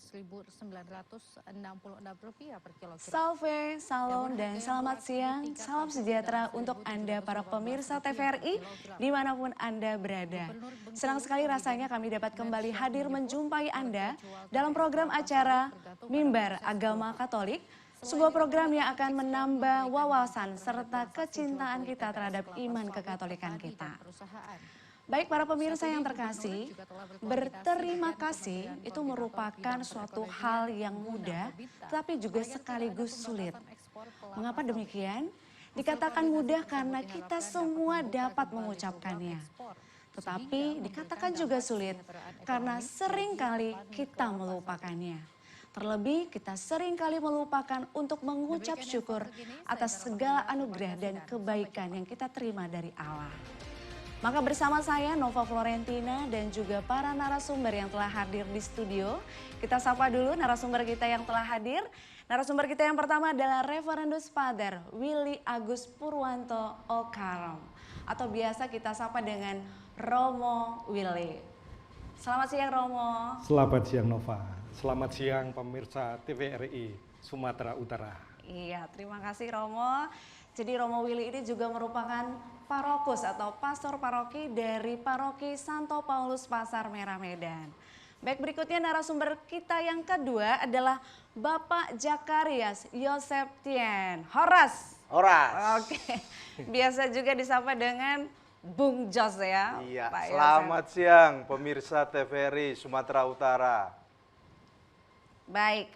Rp11.966 per kilogram. Salve, salam, dan selamat siang. Salam sejahtera untuk Anda para pemirsa TVRI dimanapun Anda berada. Senang sekali rasanya kami dapat kembali hadir menjumpai Anda dalam program acara Mimbar Agama Katolik, sebuah program yang akan menambah wawasan serta kecintaan kita terhadap iman kekatolikan kita. Baik para pemirsa yang terkasih, berterima kasih itu merupakan suatu hal yang mudah tetapi juga sekaligus sulit. Mengapa demikian? Dikatakan mudah karena kita semua dapat mengucapkannya. Tetapi dikatakan juga sulit karena seringkali kita melupakannya. Terlebih kita seringkali melupakan untuk mengucap syukur atas segala anugerah dan kebaikan yang kita terima dari Allah. Maka bersama saya Nova Florentina dan juga para narasumber yang telah hadir di studio. Kita sapa dulu narasumber kita yang telah hadir. Narasumber kita yang pertama adalah Reverendus Father Willy Agus Purwanto Okarom. Atau biasa kita sapa dengan Romo Willy. Selamat siang Romo. Selamat siang Nova. Selamat siang pemirsa TVRI Sumatera Utara. Iya, terima kasih Romo. Jadi Romo Willy ini juga merupakan parokus atau pastor paroki dari paroki Santo Paulus Pasar Merah Medan. Baik, berikutnya narasumber kita yang kedua adalah Bapak Jakarias Yosef Tien. Horas. Oke, biasa juga disapa dengan Bung Jos ya. Iya, Pak selamat Yosef. siang pemirsa TVRI Sumatera Utara. Baik,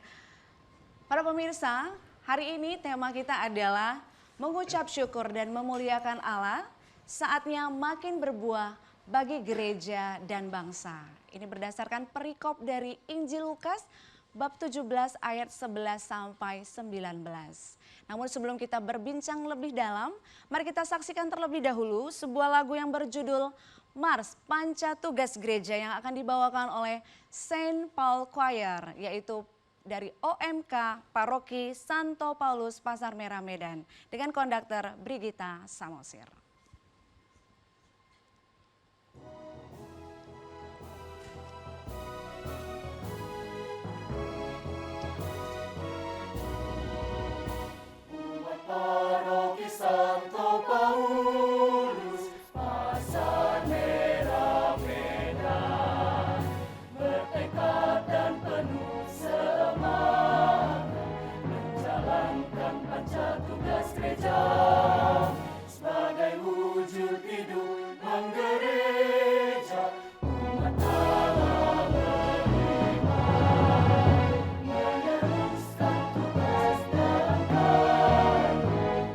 para pemirsa, hari ini tema kita adalah mengucap syukur dan memuliakan Allah, saatnya makin berbuah bagi gereja dan bangsa. Ini berdasarkan perikop dari Injil Lukas bab 17 ayat 11 sampai 19. Namun sebelum kita berbincang lebih dalam, mari kita saksikan terlebih dahulu sebuah lagu yang berjudul Mars Panca Tugas Gereja yang akan dibawakan oleh Saint Paul Choir, yaitu dari OMK Paroki Santo Paulus Pasar Merah Medan dengan konduktor Brigita Samosir. Paroki Santo Paulus Pasar Merah Medan bertekad dan penuh semangat menjalankan panca tugas gereja sebagai wujud hidup menggereja umat Allah beriman meneruskan tugas dalam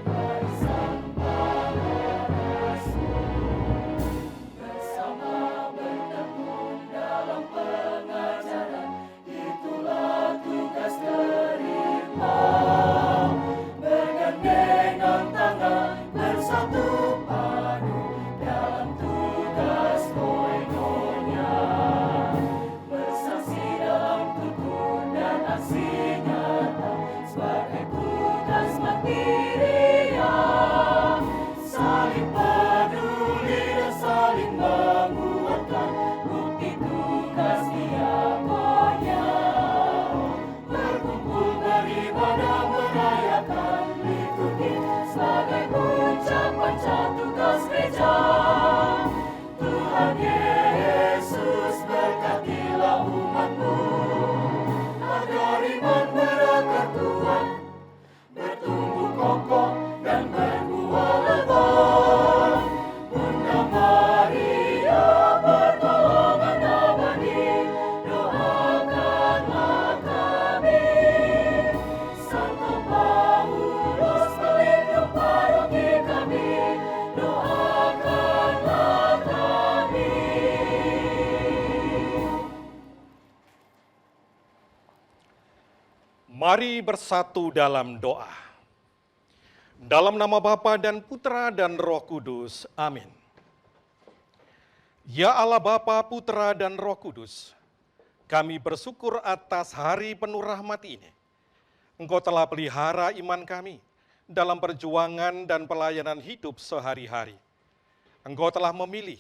warisan para rasul bersama bertekun dalam pengajaran itulah tugas terima bergandengan tangan bersatu padu dalam tugas koinonia bersaksi dalam tutur dan aksi nyata sebagai tugas materia saling peduli dan saling menguatkan bukti tugas diakonia berkumpul beribadah merayakan liturgi sebagai ucapan panca tugas gereja Tuhan Yesus berkatilah umat-Mu agar iman berakar kuat bertumbuh kokoh dan berbuah lebat Bunda Maria pertolongan abadi doakanlah kami Santo Paulus pelindung paroki kami doakanlah kami. Mari bersatu dalam doa. Dalam nama Bapa dan Putra dan Roh Kudus. Amin. Ya Allah Bapa, Putra dan Roh Kudus, kami bersyukur atas hari penuh rahmat ini. Engkau telah pelihara iman kami dalam perjuangan dan pelayanan hidup sehari-hari. Engkau telah memilih,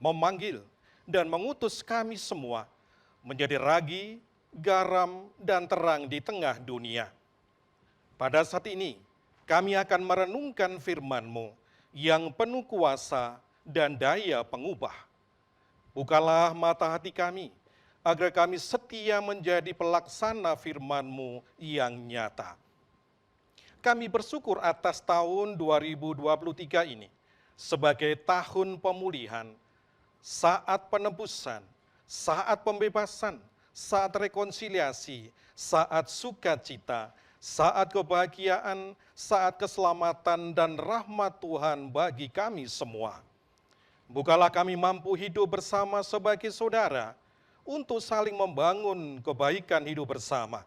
memanggil, dan mengutus kami semua menjadi ragi, garam, dan terang di tengah dunia. Pada saat ini, kami akan merenungkan firman-Mu yang penuh kuasa dan daya pengubah. Bukalah mata hati kami, agar kami setia menjadi pelaksana firman-Mu yang nyata. Kami bersyukur atas tahun 2023 ini sebagai tahun pemulihan, saat penebusan, saat pembebasan, saat rekonsiliasi, saat sukacita, saat kebahagiaan, saat keselamatan dan rahmat Tuhan bagi kami semua. Bukalah kami mampu hidup bersama sebagai saudara untuk saling membangun kebaikan hidup bersama.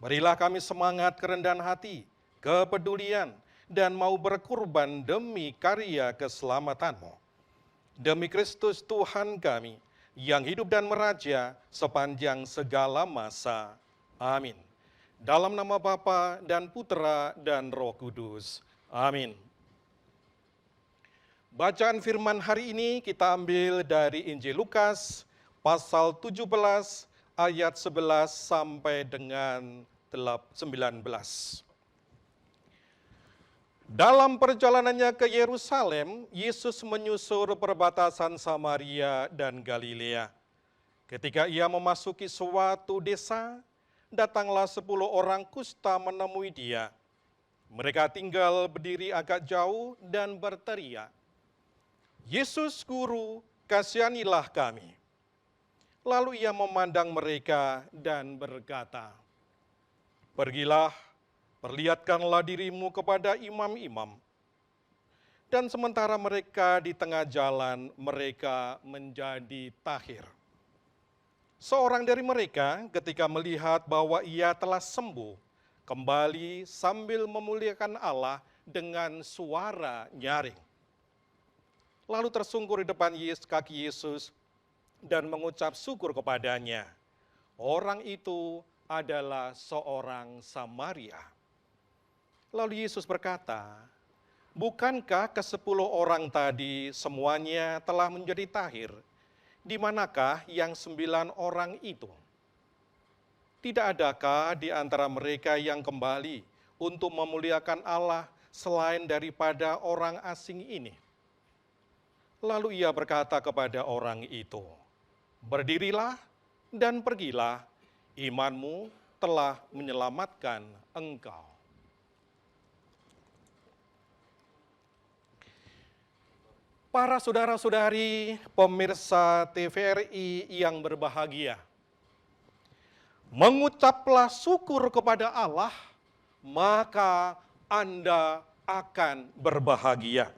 Berilah kami semangat kerendahan hati, kepedulian, dan mau berkorban demi karya keselamatan-Mu. Demi Kristus Tuhan kami, yang hidup dan meraja sepanjang segala masa. Amin. Dalam nama Bapa dan Putra dan Roh Kudus. Amin. Bacaan firman hari ini kita ambil dari Injil Lukas, pasal 17, ayat 11 sampai dengan 19. Dalam perjalanannya ke Yerusalem, Yesus menyusur perbatasan Samaria dan Galilea. Ketika ia memasuki suatu desa, datanglah 10 orang kusta menemui dia. Mereka tinggal berdiri agak jauh dan berteriak, "Yesus Guru, kasihanilah kami." Lalu ia memandang mereka dan berkata, "Pergilah, perlihatkanlah dirimu kepada imam-imam." Dan sementara mereka di tengah jalan, mereka menjadi tahir. Seorang dari mereka ketika melihat bahwa ia telah sembuh, kembali sambil memuliakan Allah dengan suara nyaring. Lalu tersungkur di depan kaki Yesus dan mengucap syukur kepadanya. Orang itu adalah seorang Samaria. Lalu Yesus berkata, "Bukankah ke-10 orang tadi semuanya telah menjadi tahir? Di manakah yang 9 orang itu? Tidak adakah di antara mereka yang kembali untuk memuliakan Allah selain daripada orang asing ini?" Lalu ia berkata kepada orang itu, "Berdirilah dan pergilah, imanmu telah menyelamatkan engkau." Para saudara-saudari pemirsa TVRI yang berbahagia, mengucaplah syukur kepada Allah, maka Anda akan berbahagia.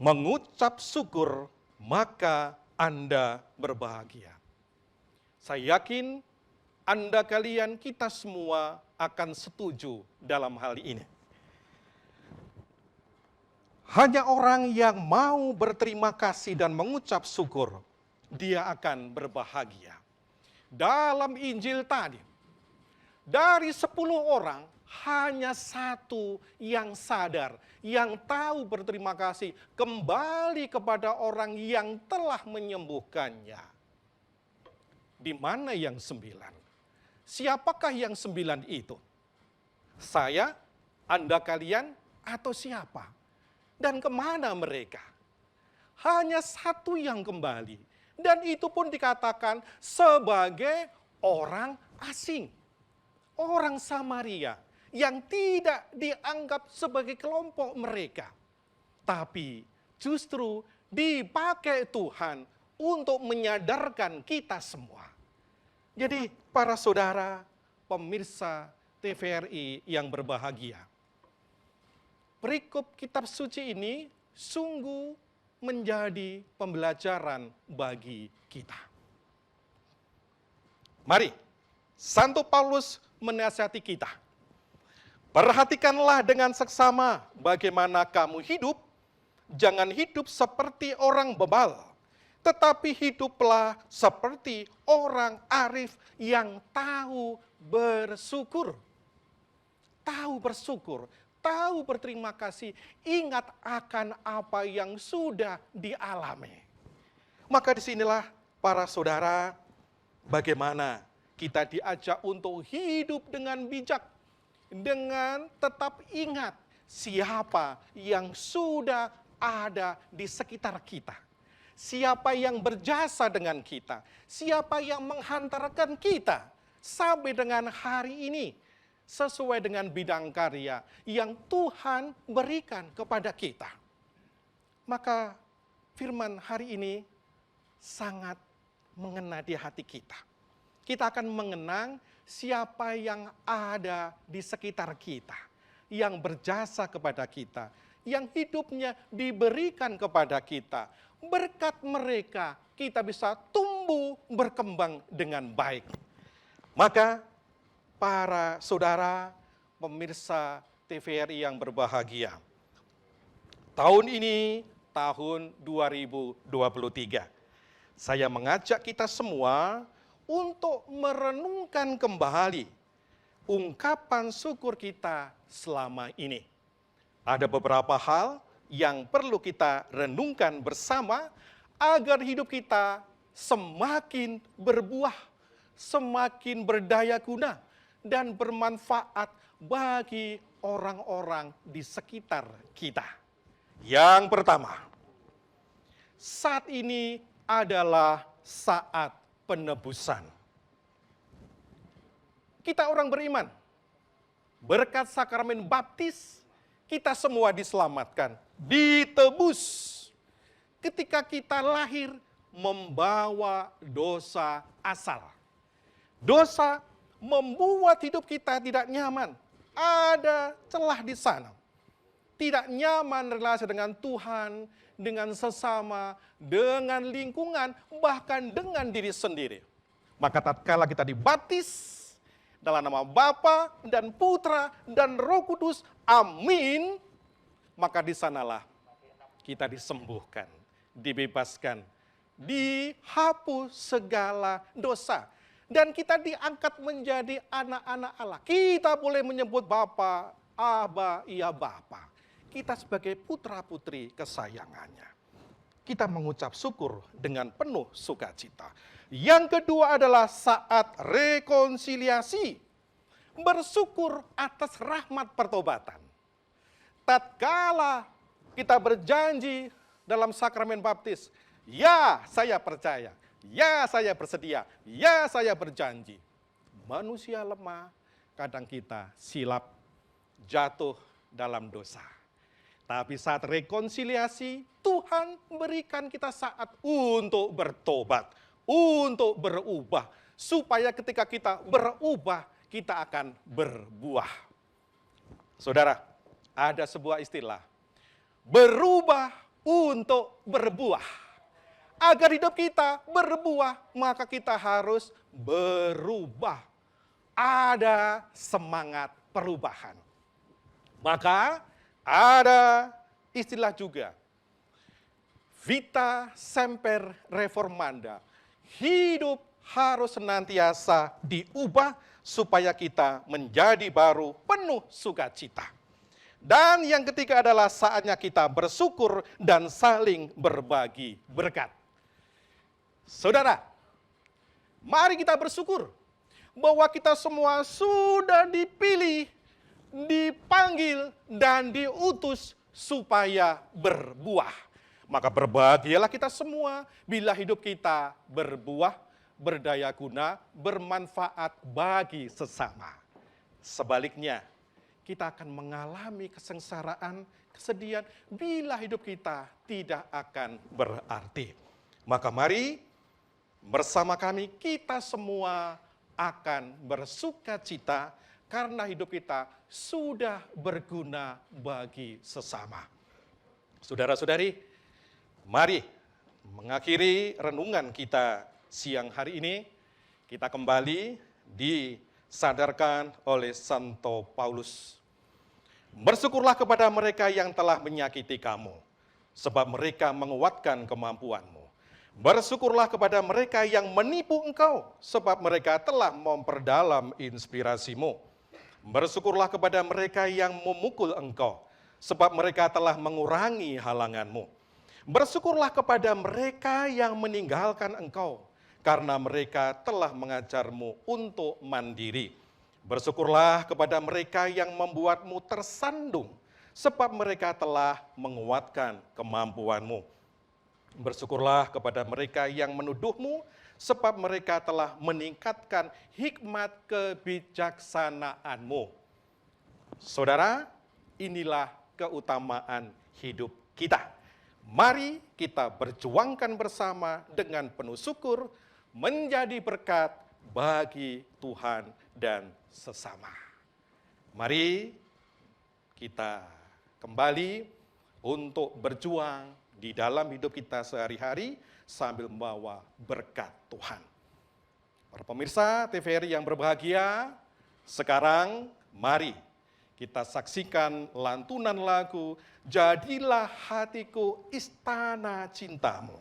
Mengucap syukur, maka Anda berbahagia. Saya yakin Anda kalian, kita semua akan setuju dalam hal ini. Hanya orang yang mau berterima kasih dan mengucap syukur, dia akan berbahagia. Dalam Injil tadi, dari 10 orang, hanya 1 yang sadar, yang tahu berterima kasih, kembali kepada orang yang telah menyembuhkannya. Di mana yang 9? Siapakah yang 9 itu? Saya, Anda kalian, atau siapa? Dan kemana mereka? Hanya 1 yang kembali. Dan itu pun dikatakan sebagai orang asing. Orang Samaria yang tidak dianggap sebagai kelompok mereka. Tapi justru dipakai Tuhan untuk menyadarkan kita semua. Jadi para saudara pemirsa TVRI yang berbahagia, perikop kitab suci ini sungguh menjadi pembelajaran bagi kita. Mari, Santo Paulus menasihati kita. Perhatikanlah dengan seksama bagaimana kamu hidup. Jangan hidup seperti orang bebal, tetapi hiduplah seperti orang arif yang tahu bersyukur. Tahu bersyukur. Tahu berterima kasih, ingat akan apa yang sudah dialami. Maka disinilah para saudara, bagaimana Kita diajak untuk hidup dengan bijak, dengan tetap ingat siapa yang sudah ada di sekitar kita. Siapa yang berjasa dengan kita, siapa yang menghantarkan kita sampai dengan hari ini sesuai dengan bidang karya yang Tuhan berikan kepada kita. Maka firman hari ini sangat mengena di hati kita. Kita akan mengenang siapa yang ada di sekitar kita, yang berjasa kepada kita, yang hidupnya diberikan kepada kita. Berkat mereka kita bisa tumbuh berkembang dengan baik. Maka para saudara pemirsa TVRI yang berbahagia, tahun ini tahun 2023, saya mengajak kita semua untuk merenungkan kembali ungkapan syukur kita selama ini. Ada beberapa hal yang perlu kita renungkan bersama agar hidup kita semakin berbuah, semakin berdaya guna, dan bermanfaat bagi orang-orang di sekitar kita. Yang pertama, saat ini adalah saat penebusan. Kita orang beriman, berkat sakramen baptis, kita semua diselamatkan, ditebus. Ketika kita lahir membawa dosa asal. Dosa membuat hidup kita tidak nyaman. Ada celah di sana. Tidak nyaman relasi dengan Tuhan, dengan sesama, dengan lingkungan, bahkan dengan diri sendiri. Maka tatkala kita dibaptis dalam nama Bapa dan Putra dan Roh Kudus, amin, maka di sanalah kita disembuhkan, dibebaskan, dihapus segala dosa. Dan kita diangkat menjadi anak-anak Allah. Kita boleh menyebut Bapa, Aba, iya Bapa. Kita sebagai putra-putri kesayangannya. Kita mengucap syukur dengan penuh sukacita. Yang kedua adalah saat rekonsiliasi. Bersyukur atas rahmat pertobatan. Tatkala kita berjanji dalam sakramen baptis, ya saya percaya, ya saya bersedia, ya saya berjanji. Manusia lemah, kadang kita silap, jatuh dalam dosa. Tapi saat rekonsiliasi, Tuhan berikan kita saat untuk bertobat, untuk berubah. Supaya ketika kita berubah, kita akan berbuah. Saudara, ada sebuah istilah, berubah untuk berbuah. Agar hidup kita berbuah, maka kita harus berubah. Ada semangat perubahan. Maka ada istilah juga, vita semper reformanda. Hidup harus senantiasa diubah supaya kita menjadi baru penuh sukacita. Dan yang ketiga adalah saatnya kita bersyukur dan saling berbagi berkat. Saudara, mari kita bersyukur bahwa kita semua sudah dipilih, dipanggil, dan diutus supaya berbuah. Maka berbahagialah kita semua bila hidup kita berbuah, berdaya guna, bermanfaat bagi sesama. Sebaliknya, kita akan mengalami kesengsaraan, kesedihan bila hidup kita tidak akan berarti. Maka mari bersama kami kita semua akan bersukacita karena hidup kita sudah berguna bagi sesama. Saudara-saudari, mari mengakhiri renungan kita siang hari ini. Kita kembali disadarkan oleh Santo Paulus. Bersyukurlah kepada mereka yang telah menyakiti kamu, sebab mereka menguatkan kemampuanmu. Bersyukurlah kepada mereka yang menipu engkau, sebab mereka telah memperdalam inspirasimu. Bersyukurlah kepada mereka yang memukul engkau, sebab mereka telah mengurangi halanganmu. Bersyukurlah kepada mereka yang meninggalkan engkau, karena mereka telah mengajarmu untuk mandiri. Bersyukurlah kepada mereka yang membuatmu tersandung, sebab mereka telah menguatkan kemampuanmu. Bersyukurlah kepada mereka yang menuduhmu, sebab mereka telah meningkatkan hikmat kebijaksanaanmu. Saudara, inilah keutamaan hidup kita. Mari kita berjuangkan bersama dengan penuh syukur, menjadi berkat bagi Tuhan dan sesama. Mari kita kembali untuk berjuang di dalam hidup kita sehari-hari sambil membawa berkat Tuhan. Para pemirsa TVRI yang berbahagia, sekarang mari kita saksikan lantunan lagu Jadilah Hatiku Istana Cintamu.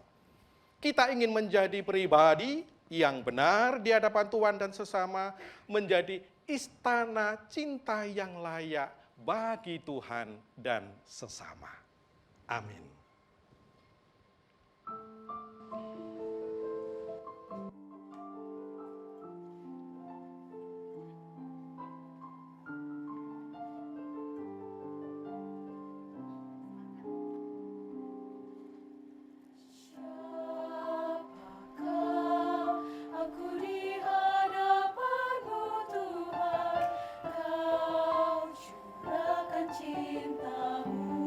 Kita ingin menjadi pribadi yang benar di hadapan Tuhan dan sesama, menjadi istana cinta yang layak bagi Tuhan dan sesama. Amin. Aku di hadapan-Mu Tuhan, Kau curahkan cinta-Mu.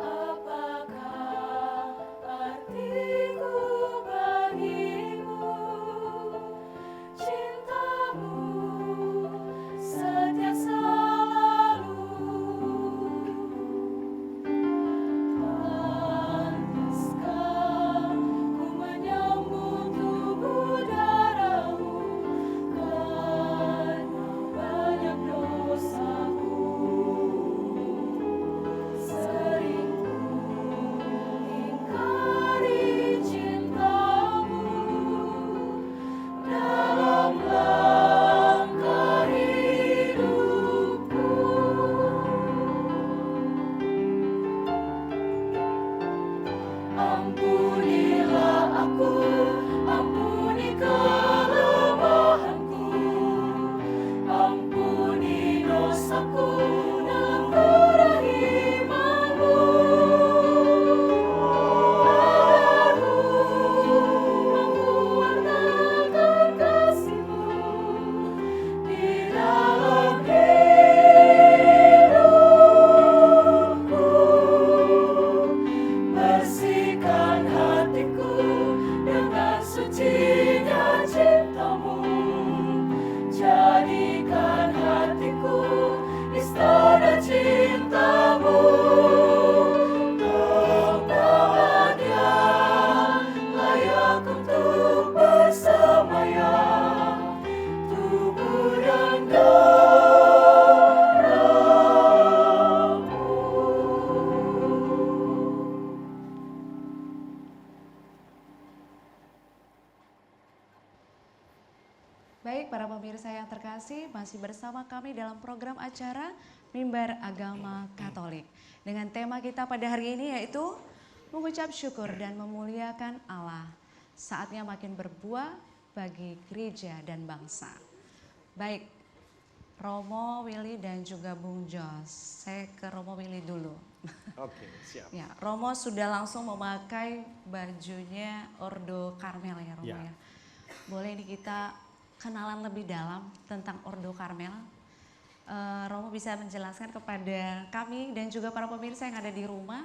Apakah artiku bagimu? Cinta-Mu setia selalu. Pantaskah ku menyambut tubuh darah-Mu, karena banyak dosaku. Sering ku ingkari cinta-Mu dalam langkah hidupku. Ampunilah aku, ampuni kelemahanku, ampuni dosaku dalam kerahiman-Mu. Darah-Mu mewarnakan kasih-Mu di dalam hidupku. Bersihkan hatiku dengan sucinya cinta-Mu. Jadikan hatiku istana cinta-Mu. Tempat yang layak untuk bersemayam, tubuh dan darah-Mu. Baik, para pemirsa yang terkasih, masih bersama kami dalam program acara Mimbar Agama Katolik. Dengan tema kita pada hari ini yaitu mengucap syukur dan memuliakan Allah. Saatnya makin berbuah bagi gereja dan bangsa. Baik, Romo, Willy dan juga Bung Jos. Saya ke Romo Willy dulu. Oke, siap. Ya, Romo sudah langsung memakai bajunya Ordo Karmel ya, Romo Ya. ya. Boleh ini kita kenalan lebih dalam tentang Ordo Karmel. Romo bisa menjelaskan kepada kami dan juga para pemirsa yang ada di rumah,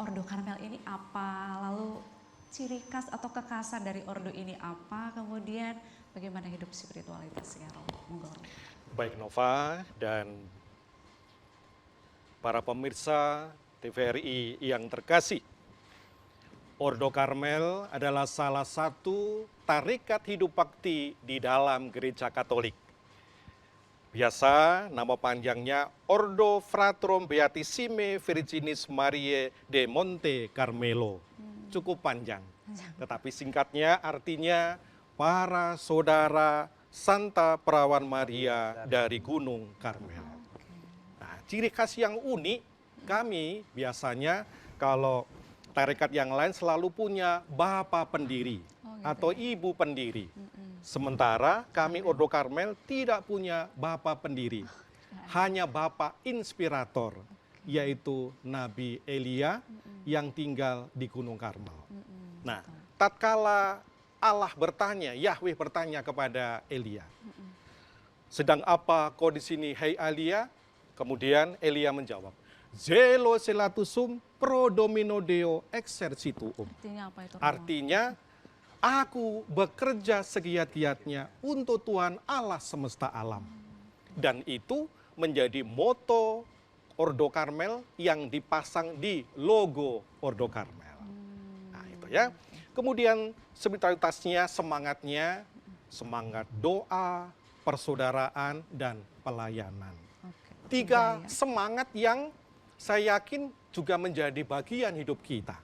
Ordo Karmel ini apa, lalu ciri khas atau kekhasan dari Ordo ini apa, kemudian bagaimana hidup spiritualitasnya, Romo? Monggo, Romo. Baik Nova dan para pemirsa TVRI yang terkasih. Ordo Karmel adalah salah satu tarekat hidup bakti di dalam gereja Katolik. Biasa nama panjangnya Ordo Fratrum Beatissime Virginis Mariae de Monte Carmelo. Cukup panjang, tetapi singkatnya artinya para saudara Santa Perawan Maria dari Gunung Karmel. Nah, ciri khas yang unik kami biasanya kalau Tarekat yang lain selalu punya bapak pendiri atau ibu pendiri. Sementara kami Ordo Karmel tidak punya bapak pendiri. Hanya bapak inspirator, yaitu Nabi Elia yang tinggal di Gunung Karmel. Nah, tatkala Allah bertanya, Yahweh bertanya kepada Elia, sedang apa kau di sini, hai Elia? Kemudian Elia menjawab, Zelo selatusum pro domino deo exercituum. Artinya apa itu? Artinya, aku bekerja segiat-giatnya untuk Tuhan Allah semesta alam. Dan itu menjadi moto Ordo Karmel yang dipasang di logo Ordo Karmel. Nah itu ya. Kemudian spiritualitasnya, semangatnya, semangat doa, persaudaraan, dan pelayanan. Tiga semangat yang saya yakin juga menjadi bagian hidup kita.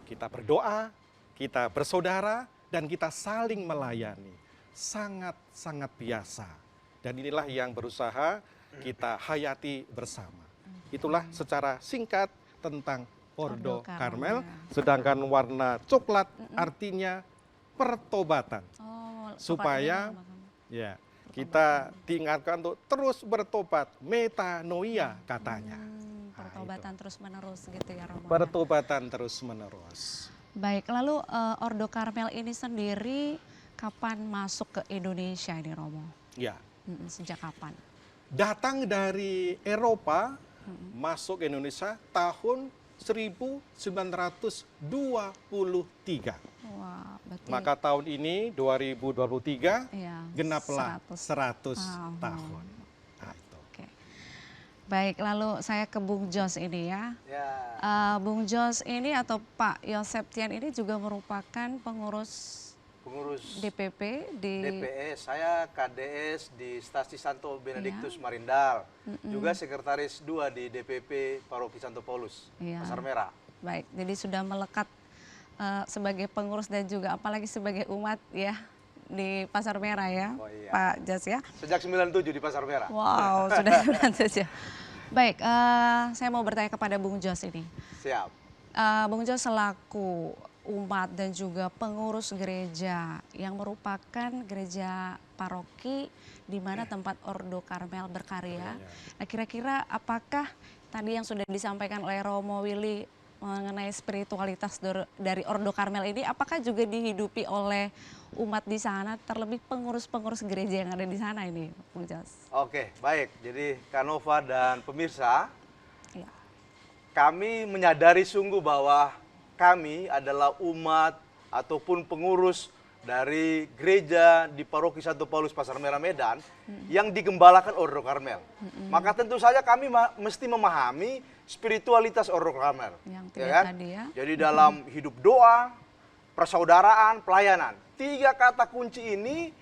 Kita berdoa, kita bersaudara, dan kita saling melayani. Sangat-sangat biasa. Dan inilah yang berusaha kita hayati bersama. Itulah secara singkat tentang Ordo Karmel. Sedangkan warna coklat artinya pertobatan. Supaya ya kita diingatkan untuk terus bertobat, metanoia katanya. Pertobatan terus-menerus gitu ya Romo. Pertobatan terus-menerus. Baik, lalu Ordo Karmel ini sendiri kapan masuk ke Indonesia ini Romo? Ya. Sejak kapan? Datang dari Eropa, masuk ke Indonesia tahun 1923. Wah, berarti Maka tahun ini 2023 iya, genaplah 100 tahun. tahun. Nah, itu. Oke. Baik, lalu saya ke Bung Jos ini ya. Bung Jos ini atau Pak Yoseptian ini juga merupakan pengurus DPP di DPS, saya KDS di Stasi Santo Benedictus Marindal, juga sekretaris 2 di DPP Paroki Santo Paulus, Pasar Merah. Baik, jadi sudah melekat sebagai pengurus dan juga apalagi sebagai umat ya di Pasar Merah ya, Pak Jos ya. Sejak 97 di Pasar Merah. Wow, sudah 97 ya. Baik, saya mau bertanya kepada Bung Jos ini. Siap. Bung Jos selaku umat dan juga pengurus gereja yang merupakan gereja paroki di mana tempat Ordo Karmel berkarya. Nah, kira-kira apakah tadi yang sudah disampaikan oleh Romo Willy mengenai spiritualitas dari Ordo Karmel ini, apakah juga dihidupi oleh umat di sana, terlebih pengurus-pengurus gereja yang ada di sana ini, Bung Jos? Oke, baik. Jadi Kanova dan pemirsa, kami menyadari sungguh bahwa kami adalah umat ataupun pengurus dari gereja di Paroki Santo Paulus Pasar Merah Medan yang digembalakan Ordo Karmel. Maka tentu saja kami mesti memahami spiritualitas Ordo Karmel. Ya kan? Tadi ya. Jadi dalam hidup doa, persaudaraan, pelayanan. 3 kata kunci ini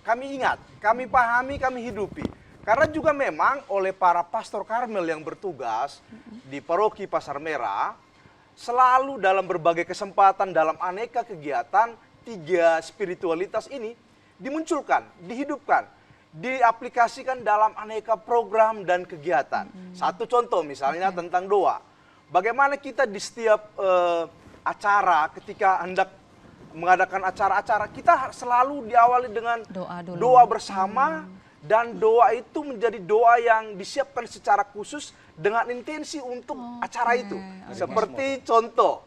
kami ingat, kami pahami, kami hidupi. Karena juga memang oleh para pastor Karmel yang bertugas di Paroki Pasar Merah, selalu dalam berbagai kesempatan, dalam aneka kegiatan, 3 spiritualitas ini dimunculkan, dihidupkan, diaplikasikan dalam aneka program dan kegiatan. Satu contoh misalnya tentang doa. Bagaimana kita di setiap acara, ketika hendak mengadakan acara-acara, kita selalu diawali dengan doa bersama, dan doa itu menjadi doa yang disiapkan secara khusus dengan intensi untuk acara itu. Seperti contoh,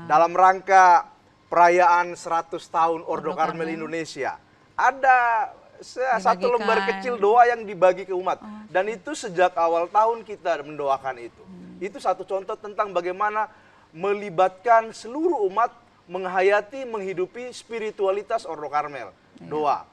dalam rangka perayaan 100 tahun Ordo Karmel Indonesia, ada satu lembar kecil doa yang dibagi ke umat. Dan itu sejak awal tahun kita mendoakan itu. Itu satu contoh tentang bagaimana melibatkan seluruh umat menghayati, menghidupi spiritualitas Ordo Karmel. Doa.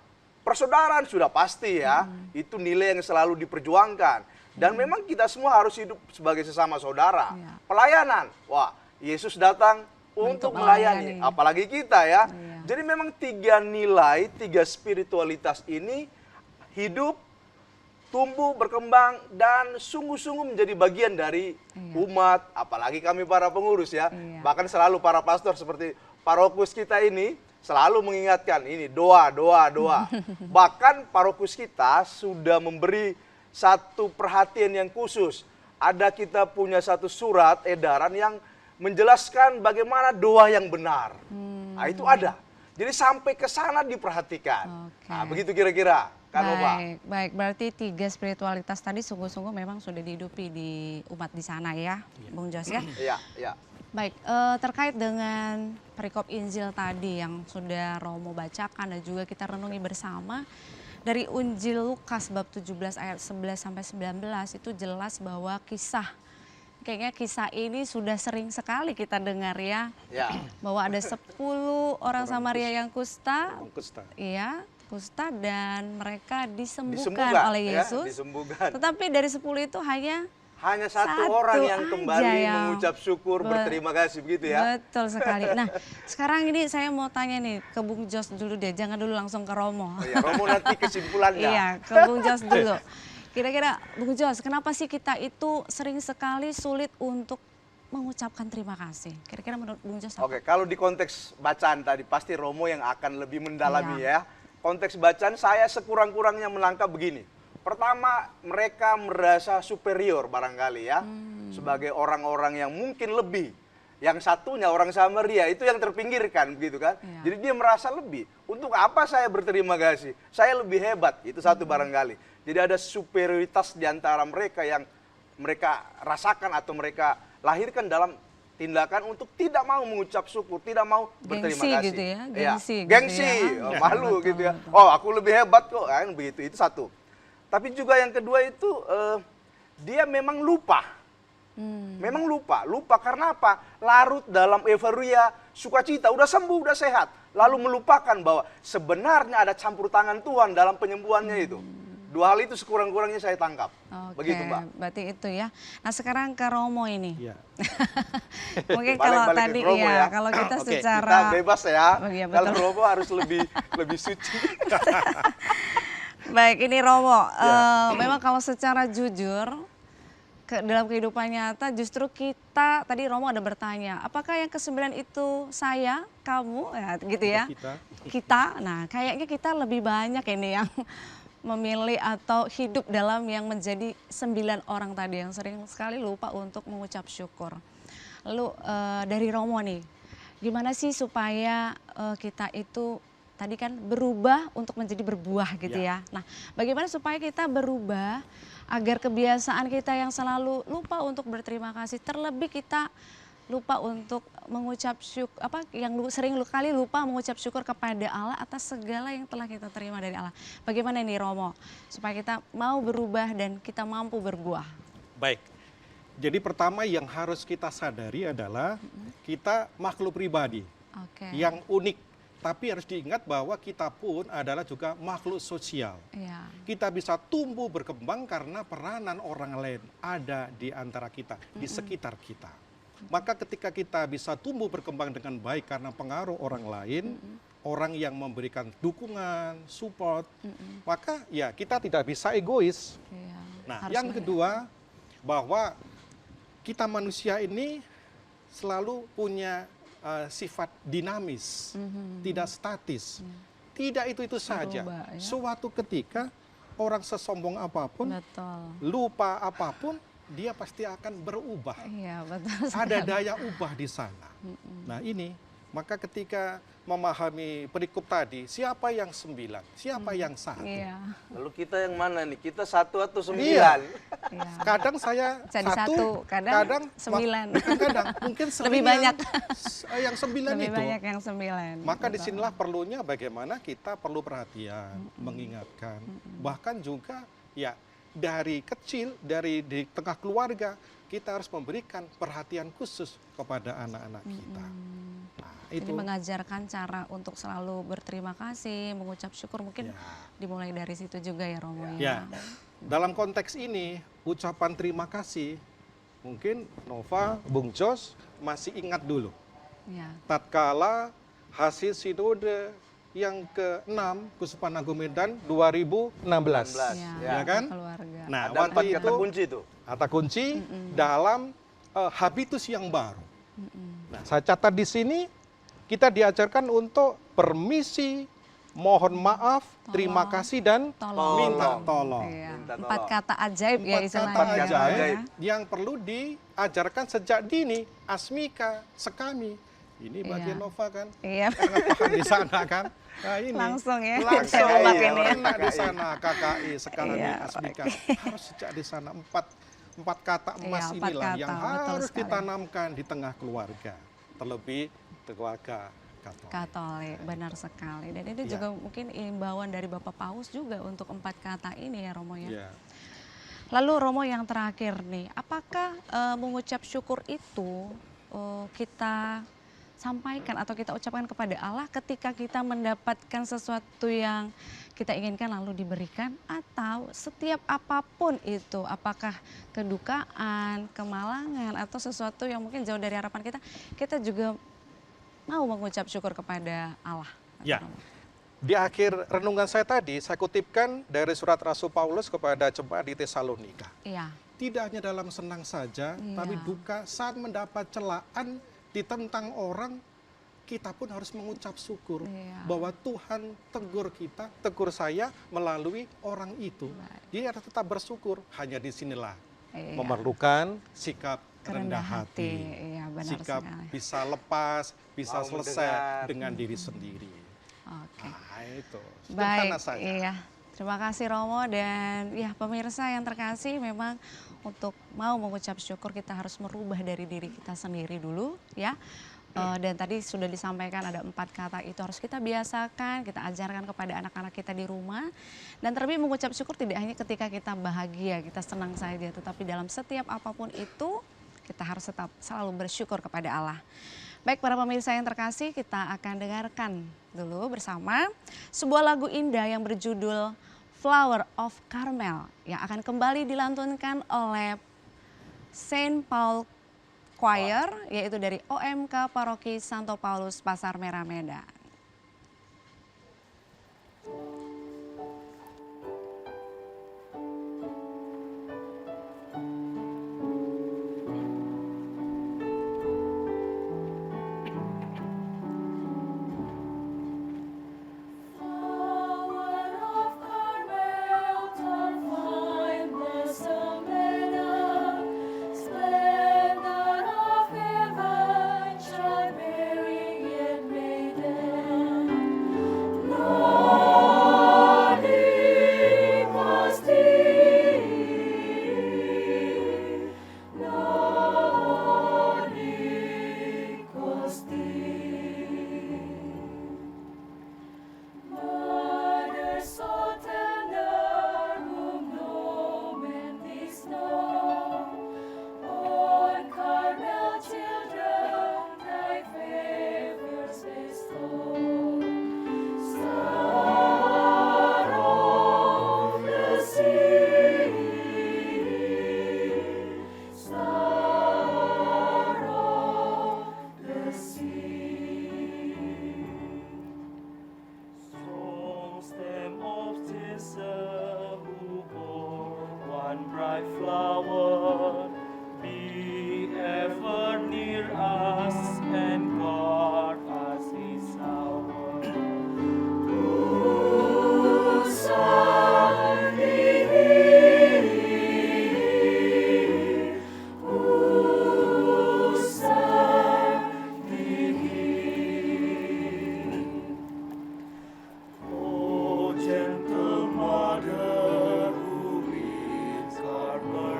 Persaudaraan sudah pasti ya, itu nilai yang selalu diperjuangkan. Dan memang kita semua harus hidup sebagai sesama saudara. Pelayanan, wah Yesus datang untuk melayani, apalagi kita ya. Jadi memang 3 nilai, 3 spiritualitas ini hidup, tumbuh, berkembang, dan sungguh-sungguh menjadi bagian dari umat, apalagi kami para pengurus ya. Bahkan selalu para pastor seperti parokus kita ini, selalu mengingatkan ini doa. Bahkan parokus kita sudah memberi satu perhatian yang khusus. Ada kita punya satu surat edaran yang menjelaskan bagaimana doa yang benar. Nah, itu ada. Jadi sampai ke sana diperhatikan. Oke. Nah, begitu kira-kira, Kak Nova. Baik. Berarti 3 spiritualitas tadi sungguh-sungguh memang sudah dihidupi di umat di sana ya, Bung Jos ya. Iya, iya. Baik, terkait dengan perikop Injil tadi yang sudah Romo bacakan dan juga kita renungi bersama. Dari Injil Lukas bab 17 ayat 11 sampai 19 itu jelas bahwa kayaknya kisah ini sudah sering sekali kita dengar ya. Ya. Bahwa ada 10 orang Samaria yang kusta. Orang kusta. Iya, kusta dan mereka disembuhkan Disembuhkan oleh ya, Yesus. disembuhkan. Tetapi dari 10 itu hanya Satu satu orang yang aja kembali yang mengucap syukur, berterima kasih begitu ya. Betul sekali. Nah, sekarang ini saya mau tanya nih ke Bung Jos dulu deh, jangan dulu langsung ke Romo. Oh ya, Romo nanti kesimpulannya. Iya, ke Bung Jos dulu. Kira-kira Bung Jos, kenapa sih kita itu sering sekali sulit untuk mengucapkan terima kasih? Kira-kira menurut Bung Jos apa? Oke, kalau di konteks bacaan tadi pasti Romo yang akan lebih mendalami Iya. ya. Konteks bacaan saya sekurang-kurangnya menangkap begini. Pertama, mereka merasa superior barangkali ya. Sebagai orang-orang yang mungkin lebih. Yang satunya orang Samaria itu yang terpinggirkan begitu kan. Iya. Jadi dia merasa lebih. Untuk apa saya berterima kasih? Saya lebih hebat. Itu satu barangkali. Jadi ada superioritas di antara mereka yang mereka rasakan atau mereka lahirkan dalam tindakan untuk tidak mau mengucap syukur, tidak mau berterima Gengsi kasih. gitu ya, Iya. gengsi gitu Gengsi, ya. oh, malu Betul, gitu ya. betul. Oh, aku lebih hebat kok, kan begitu. Itu satu. Tapi juga yang kedua itu dia memang lupa. Memang lupa karena apa? Larut dalam euforia, sukacita, udah sembuh, udah sehat. Lalu melupakan bahwa sebenarnya ada campur tangan Tuhan dalam penyembuhannya itu. Dua hal itu sekurang-kurangnya saya tangkap. Oke, Begitu, Mbak. berarti itu ya. Nah sekarang ke Romo ini. Iya. Mungkin kalau Balik-balik tadi ke Romo ya, ya. kalau kita Oke, secara Kita bebas ya. Oh, iya, Kalau betul. Romo harus lebih suci. Baik, ini Romo. Ya. Memang kalau secara jujur dalam kehidupan nyata justru kita tadi Romo ada bertanya, apakah yang ke-9 itu saya, kamu, ya gitu ya? Kita. Nah, kayaknya kita lebih banyak ini yang memilih atau hidup dalam yang menjadi 9 orang tadi yang sering sekali lupa untuk mengucap syukur. Lalu dari Romo nih, gimana sih supaya kita itu tadi kan berubah untuk menjadi berbuah gitu ya. Nah, bagaimana supaya kita berubah agar kebiasaan kita yang selalu lupa untuk berterima kasih, terlebih kita lupa untuk mengucap syukur, sering kali lupa mengucap syukur kepada Allah atas segala yang telah kita terima dari Allah. Bagaimana nih Romo supaya kita mau berubah dan kita mampu berbuah? Baik. Jadi pertama yang harus kita sadari adalah kita makhluk pribadi Oke. yang unik. Tapi harus diingat bahwa kita pun adalah juga makhluk sosial. Iya. Kita bisa tumbuh berkembang karena peranan orang lain ada di antara kita, di sekitar kita. Maka ketika kita bisa tumbuh berkembang dengan baik karena pengaruh orang lain, orang yang memberikan dukungan, support, maka ya kita tidak bisa egois. Iya. Nah, Harus yang kedua bahwa kita manusia ini selalu punya sifat dinamis, tidak statis. Tidak itu saja. Berubah, ya. Suatu ketika orang sesombong apapun, Betul. lupa apapun, dia pasti akan berubah. Iya, betul. Ada daya ubah di sana. Nah ini, maka ketika memahami perikop tadi, siapa yang 9, siapa yang 1. Iya. Lalu kita yang mana nih? Kita 1 atau 9? Iya. Iya. Kadang saya Jadi 1, kadang 9. bukan kadang, mungkin sering Lebih banyak. yang 9 Lebih itu. banyak yang 9. Maka Betul. disinilah perlunya bagaimana kita perlu perhatian, mengingatkan. Bahkan juga ya dari kecil, di tengah keluarga, kita harus memberikan perhatian khusus kepada anak-anak kita. Nah, itu. Jadi mengajarkan cara untuk selalu berterima kasih, mengucap syukur mungkin Ya. dimulai dari situ juga ya Romo Ya, dalam konteks ini ucapan terima kasih mungkin Nova, Bung Jos masih ingat dulu. Ya. Tatkala hasil sinode yang ke-6 Keuskupan Agung Medan 2016. Ya, Ya kan? keluarga. Nah, Ada 4 waktu kata itu kunci itu. kata kunci dalam habitus yang baru. Nah, saya catat di sini kita diajarkan untuk permisi, mohon maaf, terima kasih dan Tolong. minta tolong. Iya. Minta 4 tolong. kata ajaib ya 4 istilahnya. kata kata ajaib ajaib. yang perlu ajarkan sejak dini, Asmika, Sekami. Ini bagian Iya. Nova kan? Iya. Karena paham di sana kan? Nah ini. Langsung ya, Langsung saya lompat ini ya. kena di sana, KKI, Sekami, Iya, Asmika. oke. Harus sejak di sana, empat kata emas Iya, empat inilah kata, yang betul harus sekali. ditanamkan di tengah keluarga. Terlebih keluarga Katolik. Katolik, benar sekali. Dan ini Iya. juga mungkin imbauan dari Bapak Paus juga untuk 4 kata ini ya Romo ya. Iya. Lalu Romo yang terakhir nih, apakah mengucap syukur itu kita sampaikan atau kita ucapkan kepada Allah ketika kita mendapatkan sesuatu yang kita inginkan lalu diberikan, atau setiap apapun itu, apakah kedukaan, kemalangan atau sesuatu yang mungkin jauh dari harapan kita juga mau mengucap syukur kepada Allah. Ya. Di akhir renungan saya tadi, saya kutipkan dari surat Rasul Paulus kepada jemaat di Tesalonika. Iya. Tidak hanya dalam senang saja, Iya. tapi duka saat mendapat celaan ditentang orang, kita pun harus mengucap syukur Iya. bahwa Tuhan tegur kita, tegur saya melalui orang itu. Jadi harus tetap bersyukur. Hanya disinilah Iya. memerlukan sikap Kerendah rendah hati. hati, Iya, benar sikap sekali. bisa lepas, bisa Mau selesai mendengar. dengan diri sendiri. Oke. Nah itu, Baik, sederhana saja. iya. Terima kasih Romo, dan ya pemirsa yang terkasih, memang untuk mau mengucap syukur kita harus merubah dari diri kita sendiri dulu ya. Dan tadi sudah disampaikan ada 4 kata itu harus kita biasakan, kita ajarkan kepada anak-anak kita di rumah. Dan terlebih mengucap syukur tidak hanya ketika kita bahagia, kita senang saja, tetapi dalam setiap apapun itu kita harus tetap selalu bersyukur kepada Allah. Baik para pemirsa yang terkasih, kita akan dengarkan dulu bersama sebuah lagu indah yang berjudul Flower of Carmel yang akan kembali dilantunkan oleh Saint Paul Choir, yaitu dari OMK Paroki Santo Paulus Pasar Merah Medan. Flower of Carmel, tall, fine, blossom maiden, splendor of heaven, childbearing yet maiden. Nordic was thee, Nordic was thee. Mother so tender, whom no man didst know, on Carmel children thy favors bestow. Star of the sea, star of the sea. Strong stem of thistle who bore one bright flower, be ever near us and guard us this hour. Who sang thee? Who sang thee? O gentle mother who leads Carmel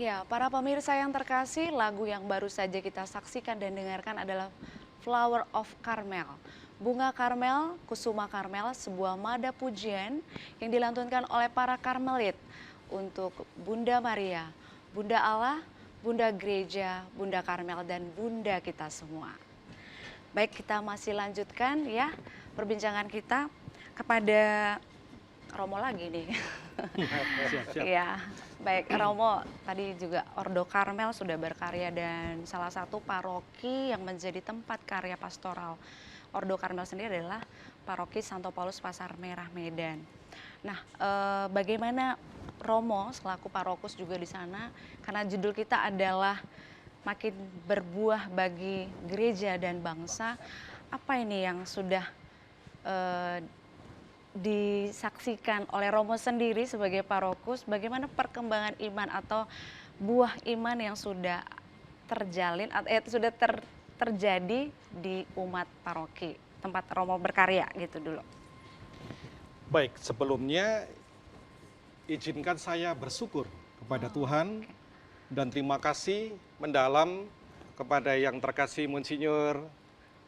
Ya, para pemirsa yang terkasih, lagu yang baru saja kita saksikan dan dengarkan adalah Flower of Carmel. Bunga Karmel, Kusuma Karmel, sebuah nada pujian yang dilantunkan oleh para Karmelit untuk Bunda Maria, Bunda Allah, Bunda Gereja, Bunda Karmel, dan Bunda kita semua. Baik, kita masih lanjutkan ya perbincangan kita kepada Romo lagi nih. Siap. Ya, baik Romo, tadi juga Ordo Karmel sudah berkarya dan salah satu paroki yang menjadi tempat karya pastoral Ordo Karmel sendiri adalah Paroki Santo Paulus Pasar Merah Medan. Nah, bagaimana Romo selaku parokus juga di sana, karena judul kita adalah makin berbuah bagi gereja dan bangsa, apa ini yang sudah disaksikan oleh Romo sendiri sebagai parokus, bagaimana perkembangan iman atau buah iman yang sudah terjalin atau sudah terjadi di umat paroki tempat Romo berkarya gitu dulu. Baik, sebelumnya izinkan saya bersyukur kepada Tuhan dan terima kasih mendalam kepada yang terkasih Monsinyur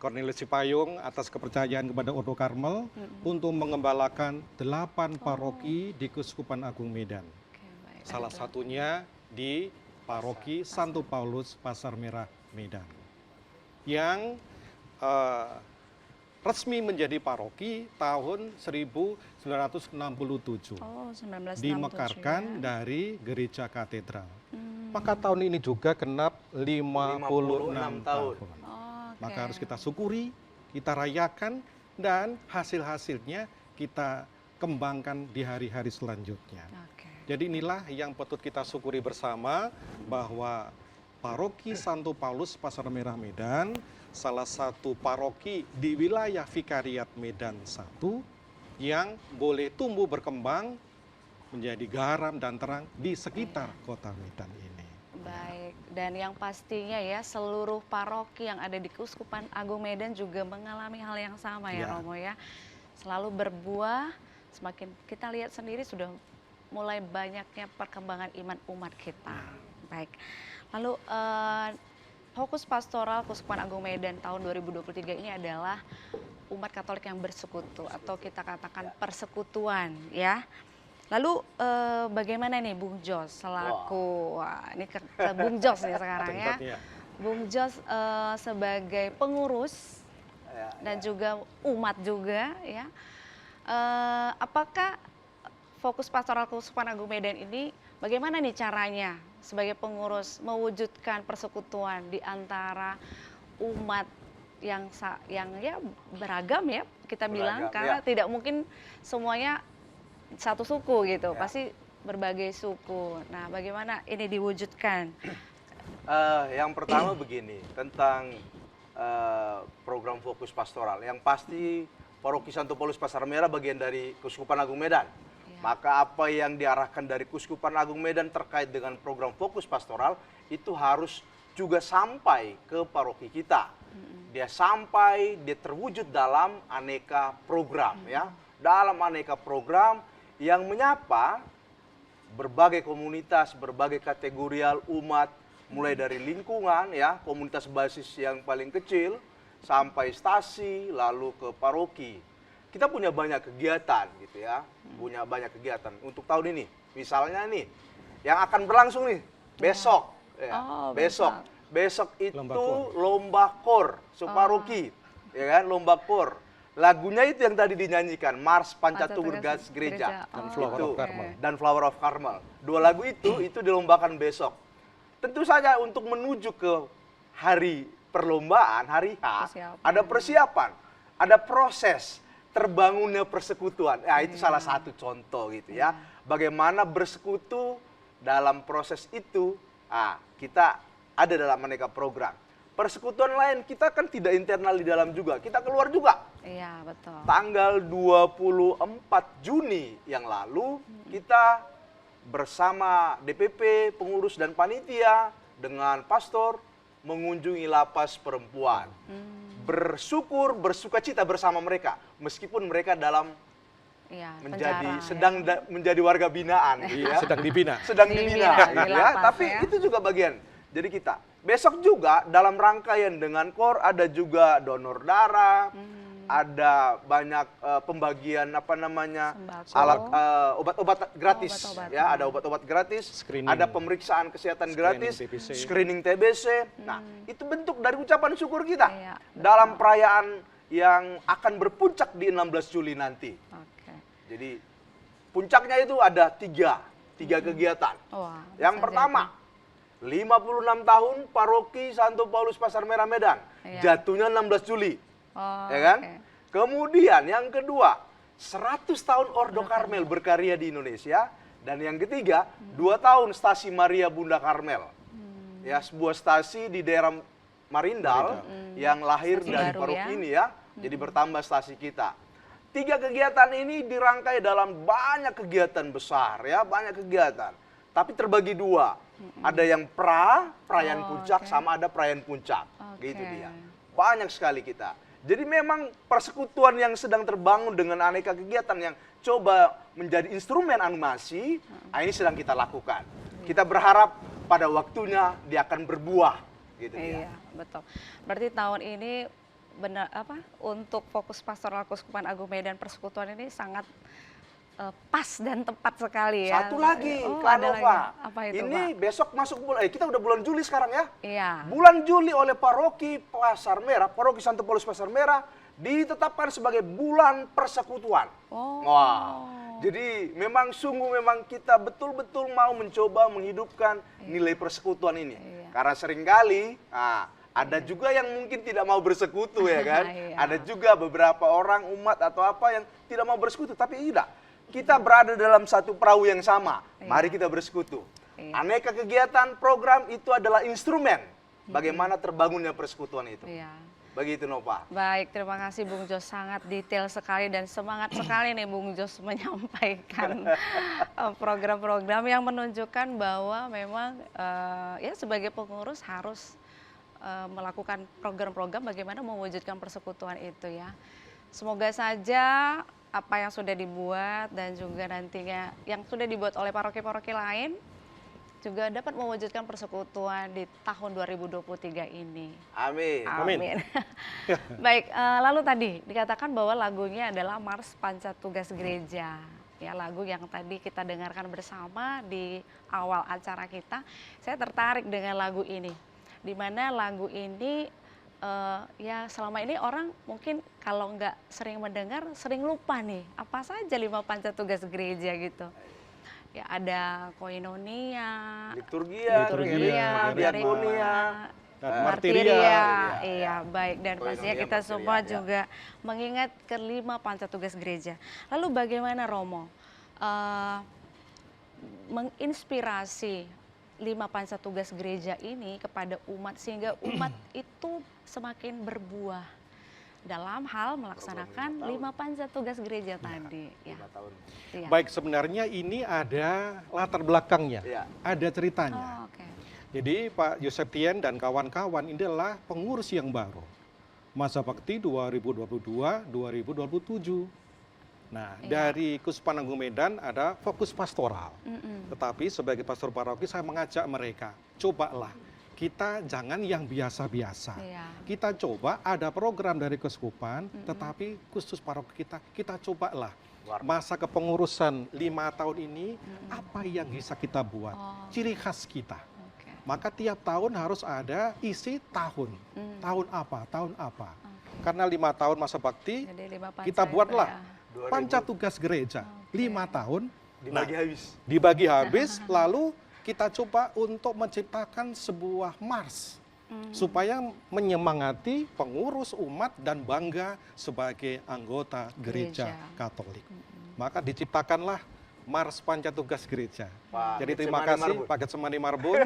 Cornelius Sipayung atas kepercayaan kepada Ordo Karmel untuk mengembalakan 8 paroki di Keuskupan Agung Medan. Baik. Salah satunya di Paroki Santo Paulus Pasar Merah Medan. Yang resmi menjadi paroki tahun 1967. Oh, 1967 dimekarkan ya. dari gereja katedral. Maka tahun ini juga genap 56 tahun. Oh, Maka harus kita syukuri, kita rayakan, dan hasil-hasilnya kita kembangkan di hari-hari selanjutnya. Oke. Jadi inilah yang patut kita syukuri bersama, bahwa Paroki Santo Paulus Pasar Merah Medan, salah satu paroki di wilayah Vikariat Medan 1 yang boleh tumbuh berkembang menjadi garam dan terang di sekitar kota Medan ini. Baik, dan yang pastinya ya seluruh paroki yang ada di Keuskupan Agung Medan juga mengalami hal yang sama ya, Romo ya. Selalu berbuah, semakin kita lihat sendiri sudah mulai banyaknya perkembangan iman umat kita. Baik, lalu fokus pastoral Keuskupan Agung Medan tahun 2023 ini adalah umat Katolik yang bersekutu atau kita katakan persekutuan ya. Lalu bagaimana nih Bung Jos selaku, ini ke Bung Jos nih sekarang ya. Bung Jos sebagai pengurus dan juga umat juga ya. Apakah fokus pastoral Keuskupan Agung Medan ini bagaimana nih caranya sebagai pengurus mewujudkan persekutuan di antara umat yang ya beragam ya kita bilang, karena tidak mungkin semuanya satu suku gitu, pasti berbagai suku. Nah, bagaimana ini diwujudkan? Yang pertama begini, tentang program fokus pastoral. Yang pasti Paroki Santo Paulus Pasar Merah bagian dari Keuskupan Agung Medan. Maka apa yang diarahkan dari Keuskupan Agung Medan terkait dengan program fokus pastoral itu harus juga sampai ke paroki kita. Dia sampai, dia terwujud dalam aneka program ya. Dalam aneka program yang menyapa berbagai komunitas, berbagai kategorial umat, mulai dari lingkungan ya, komunitas basis yang paling kecil sampai stasi, lalu ke paroki. Kita punya banyak kegiatan gitu ya, punya banyak kegiatan untuk tahun ini. Misalnya nih, yang akan berlangsung nih besok, ya, besok itu lomba kor separoki, ya kan, lomba kor. Lagunya itu yang tadi dinyanyikan, Mars Pancaturgas Gereja dan Flower of Carmel. Dua lagu itu dilombakan besok. Tentu saja untuk menuju ke hari perlombaan, hari H, ada persiapan, ada proses terbangunnya persekutuan. Ya, itu salah satu contoh gitu ya. Bagaimana bersekutu dalam proses itu, kita ada dalam aneka program. Persekutuan lain kita kan tidak internal di dalam juga, kita keluar juga. Iya, betul. Tanggal 24 Juni yang lalu kita bersama DPP, pengurus dan panitia dengan pastor mengunjungi lapas perempuan. Bersyukur, bersukacita bersama mereka meskipun mereka dalam Iya, menjadi warga binaan, Iya, sedang dibina. sedang Dibina, dibina, di ya. lapas, Tapi ya. itu juga bagian. Jadi kita besok juga dalam rangkaian dengan KOR ada juga donor darah, ada banyak pembagian Sembako. alat obat-obat gratis, Obat-obatan. ya ada obat-obat gratis, Screening. ada pemeriksaan kesehatan Screening gratis, TBC. screening TBC. Nah itu bentuk dari ucapan syukur kita Iya, dalam perayaan yang akan berpuncak di 16 Juli nanti. Oke. Jadi puncaknya itu ada tiga kegiatan. Wah, Yang bisa pertama, 56 tahun Paroki Santo Paulus Pasar Merah Medan. Iya. Jatuhnya 16 Juli. Oh, Ya kan? oke. Kemudian yang kedua, 100 tahun Ordo Karmel berkarya di Indonesia. Dan yang ketiga, 2 tahun Stasi Maria Bunda Karmel. Ya, sebuah stasi di daerah Marindal yang lahir Stasi dari baru, paroki ya. ini ya. Jadi bertambah stasi kita. 3 kegiatan ini dirangkai dalam banyak kegiatan besar ya, banyak kegiatan. Tapi terbagi 2. Ada yang perayaan puncak, oke. sama ada perayaan puncak. Oke. Gitu dia. Banyak sekali kita. Jadi memang persekutuan yang sedang terbangun dengan aneka kegiatan yang coba menjadi instrumen animasi, ini sedang kita lakukan. Kita berharap pada waktunya dia akan berbuah. Gitu dia. Iya, betul. Berarti tahun ini benar untuk fokus Pastoral Keuskupan Agung Medan Persekutuan ini sangat pas dan tepat sekali ya. Satu lagi, Oh, Kak ada lagi. Nova. Apa itu, Ini Pak? besok masuk bulan, kita udah bulan Juli sekarang ya. Iya. Bulan Juli oleh Paroki Pasar Merah, Paroki Santo Paulus Pasar Merah ditetapkan sebagai bulan persekutuan. Oh. Wah. Jadi memang kita betul-betul mau mencoba menghidupkan nilai persekutuan ini. Iya. Karena seringkali ada juga yang mungkin tidak mau bersekutu ya kan. Iya. Ada juga beberapa orang umat atau apa yang tidak mau bersekutu, tapi tidak. Kita berada dalam satu perahu yang sama. Iya. Mari kita bersekutu. Iya. Aneka kegiatan program itu adalah instrumen bagaimana terbangunnya persekutuan itu. Iya. Begitu Nova. Baik, terima kasih Bung Jos, sangat detail sekali dan semangat sekali nih Bung Jos menyampaikan program-program yang menunjukkan bahwa memang ya sebagai pengurus harus melakukan program-program bagaimana mewujudkan persekutuan itu ya. Semoga saja apa yang sudah dibuat dan juga nantinya yang sudah dibuat oleh paroki-paroki lain juga dapat mewujudkan persekutuan di tahun 2023 ini. Amin. Amin. Baik, lalu tadi dikatakan bahwa lagunya adalah Mars Pancatugas Gereja. Ya, lagu yang tadi kita dengarkan bersama di awal acara kita. Saya tertarik dengan lagu ini. Di mana lagu ini ya selama ini orang mungkin kalau nggak sering mendengar, sering lupa nih. Apa saja 5 Pancatugas Gereja gitu. Ya ada koinonia, Liturgia, diakonia, Dan martiria. Iya, baik. Dan Koinonia, pastinya kita martiria, semua ya. juga mengingat ke-5 Pancatugas Gereja. Lalu bagaimana Romo menginspirasi 5 Pancatugas Gereja ini kepada umat sehingga umat itu semakin berbuah dalam hal melaksanakan 5 Pancatugas Gereja tadi. Ya. 5 tahun. Iya. Baik, sebenarnya ini ada latar belakangnya, Iya. ada ceritanya. Oh, oke. Jadi Pak Yosef Tien dan kawan-kawan ini adalah pengurus yang baru. Masa bakti 2022-2027. Nah, dari Keuskupan Agung Medan ada fokus pastoral. Tetapi sebagai pastor paroki saya mengajak mereka, cobalah kita jangan yang biasa-biasa. Iya. Kita coba ada program dari keuskupan, tetapi khusus paroki kita cobalah. Masa kepengurusan 5 tahun ini, apa yang bisa kita buat? Ciri khas kita. Oke. Maka tiap tahun harus ada isi tahun. Tahun apa, tahun apa. Karena 5 tahun masa bakti, Jadi 5 panca kita itu buatlah ya. Pancatugas Gereja. 5 tahun, Dibagi habis. dibagi habis, lalu kita coba untuk menciptakan sebuah mars. Supaya menyemangati pengurus umat dan bangga sebagai anggota gereja Gereja. Katolik. Maka diciptakanlah Mars Pancatugas Gereja. Pak Jadi terima Getsemani kasih Marbun. Pak Getsemani Marbun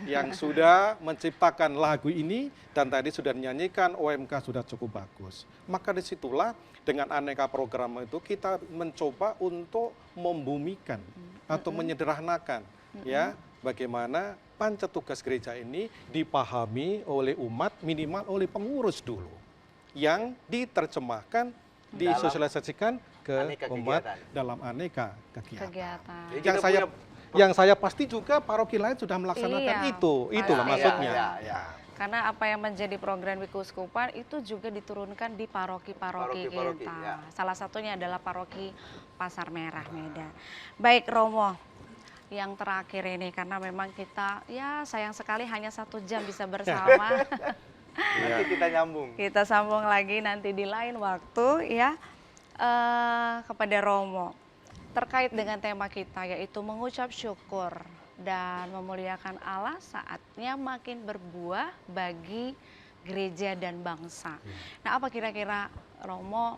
yang sudah menciptakan lagu ini dan tadi sudah dinyanyikan, OMK sudah cukup bagus. Maka disitulah dengan aneka program itu kita mencoba untuk membumikan atau menyederhanakan ya bagaimana Pancatugas Gereja ini dipahami oleh umat minimal oleh pengurus dulu yang diterjemahkan disosialisasikan ke aneka umat kegiatan. dalam aneka kegiatan. Kegiatan. Jadi Yang kita saya punya- yang saya pasti juga paroki lain sudah melaksanakan Iya, itulah pasti. maksudnya. Ya. Karena apa yang menjadi program Keuskupan itu juga diturunkan di paroki-paroki Paroki-paroki, kita. ya. Salah satunya adalah paroki Pasar Merah Medan. Baik Romo, yang terakhir ini karena memang kita ya sayang sekali hanya 1 jam bisa bersama. Nanti kita nyambung. Kita sambung lagi nanti di lain waktu ya. Kepada Romo terkait dengan tema kita yaitu mengucap syukur dan memuliakan Allah, saatnya makin berbuah bagi gereja dan bangsa. Nah, apa kira-kira Romo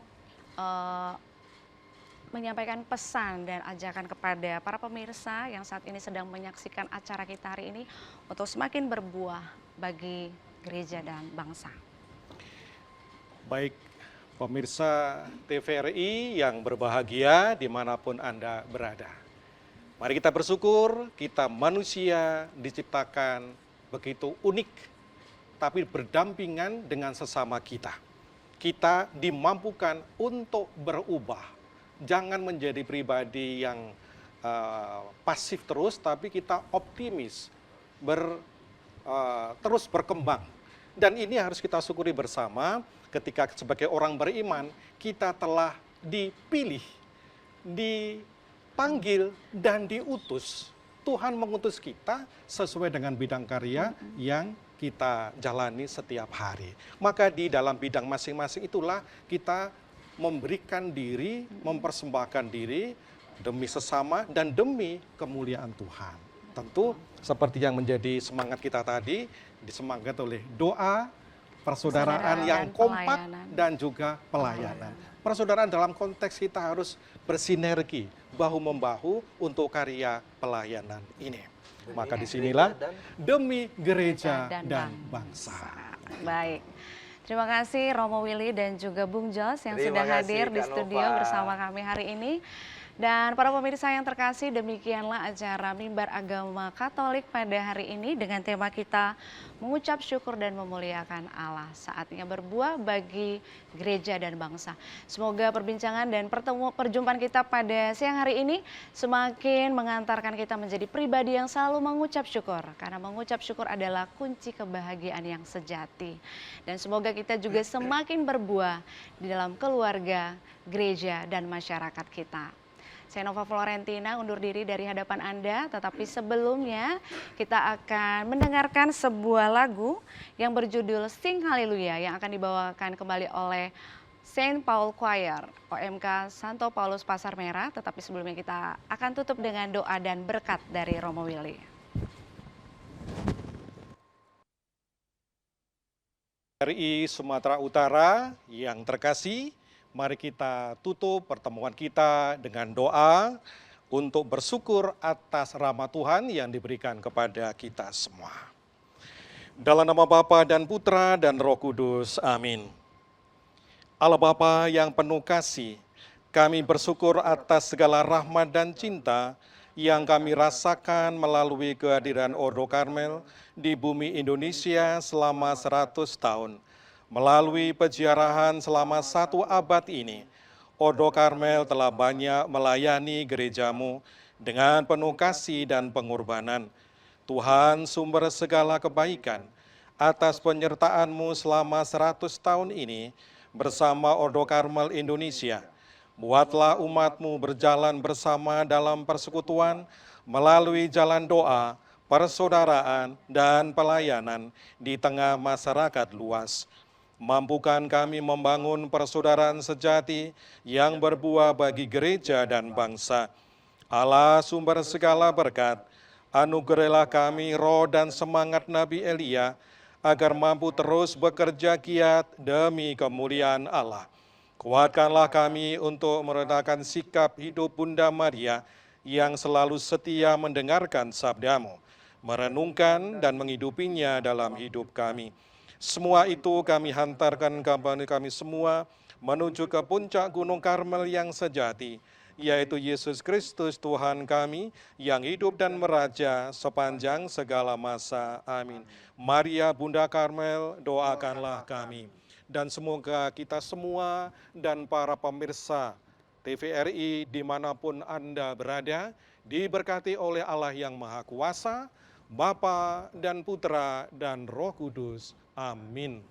menyampaikan pesan dan ajakan kepada para pemirsa yang saat ini sedang menyaksikan acara kita hari ini untuk semakin berbuah bagi gereja dan bangsa? Baik pemirsa TVRI yang berbahagia dimanapun Anda berada. Mari kita bersyukur, kita manusia diciptakan begitu unik, tapi berdampingan dengan sesama kita. Kita dimampukan untuk berubah. Jangan menjadi pribadi yang pasif terus, tapi kita optimis, terus berkembang. Dan ini harus kita syukuri bersama ketika sebagai orang beriman, kita telah dipilih, dipanggil, dan diutus. Tuhan mengutus kita sesuai dengan bidang karya yang kita jalani setiap hari. Maka di dalam bidang masing-masing itulah kita memberikan diri, mempersembahkan diri demi sesama dan demi kemuliaan Tuhan. Tentu seperti yang menjadi semangat kita tadi, disemangat oleh doa, persaudaraan yang dan kompak, pelayanan. dan juga pelayanan. Persaudaraan dalam konteks kita harus bersinergi, bahu-membahu untuk karya pelayanan ini. Maka disinilah demi gereja dan bangsa. Baik. Terima kasih Romo Willy dan juga Bung Jos yang Terima sudah kasih, hadir di Kak studio Nova. bersama kami hari ini. Dan para pemirsa yang terkasih, demikianlah acara Mimbar Agama Katolik pada hari ini dengan tema kita mengucap syukur dan memuliakan Allah. Saatnya berbuah bagi gereja dan bangsa. Semoga perbincangan dan perjumpaan kita pada siang hari ini semakin mengantarkan kita menjadi pribadi yang selalu mengucap syukur. Karena mengucap syukur adalah kunci kebahagiaan yang sejati. Dan semoga kita juga semakin berbuah di dalam keluarga, gereja, dan masyarakat kita. Saya Nova Florentina undur diri dari hadapan Anda, tetapi sebelumnya kita akan mendengarkan sebuah lagu yang berjudul Sing Haleluya yang akan dibawakan kembali oleh Saint Paul Choir, OMK Santo Paulus Pasar Merah, tetapi sebelumnya kita akan tutup dengan doa dan berkat dari Romo Willy. RI Sumatera Utara yang terkasih, mari kita tutup pertemuan kita dengan doa untuk bersyukur atas rahmat Tuhan yang diberikan kepada kita semua. Dalam nama Bapa dan Putra dan Roh Kudus, amin. Allah Bapa yang penuh kasih, kami bersyukur atas segala rahmat dan cinta yang kami rasakan melalui kehadiran Ordo Karmel di bumi Indonesia selama 100 tahun. Melalui peziarahan selama 1 abad ini, Ordo Karmel telah banyak melayani gerejamu dengan penuh kasih dan pengorbanan. Tuhan sumber segala kebaikan, atas penyertaan-Mu selama 100 tahun ini bersama Ordo Karmel Indonesia, buatlah umat-Mu berjalan bersama dalam persekutuan melalui jalan doa, persaudaraan, dan pelayanan di tengah masyarakat luas. Mampukan kami membangun persaudaraan sejati yang berbuah bagi gereja dan bangsa. Allah sumber segala berkat, anugerailah kami roh dan semangat Nabi Elia, agar mampu terus bekerja giat demi kemuliaan Allah. Kuatkanlah kami untuk meredakan sikap hidup Bunda Maria yang selalu setia mendengarkan sabda-Mu, merenungkan dan menghidupinya dalam hidup kami. Semua itu kami hantarkan kepada kami semua menuju ke puncak Gunung Karmel yang sejati, yaitu Yesus Kristus Tuhan kami yang hidup dan meraja sepanjang segala masa. Amin. Maria Bunda Karmel, doakanlah kami. Dan semoga kita semua dan para pemirsa TVRI dimanapun Anda berada, diberkati oleh Allah yang Maha Kuasa, Bapa dan Putra dan Roh Kudus. Amin.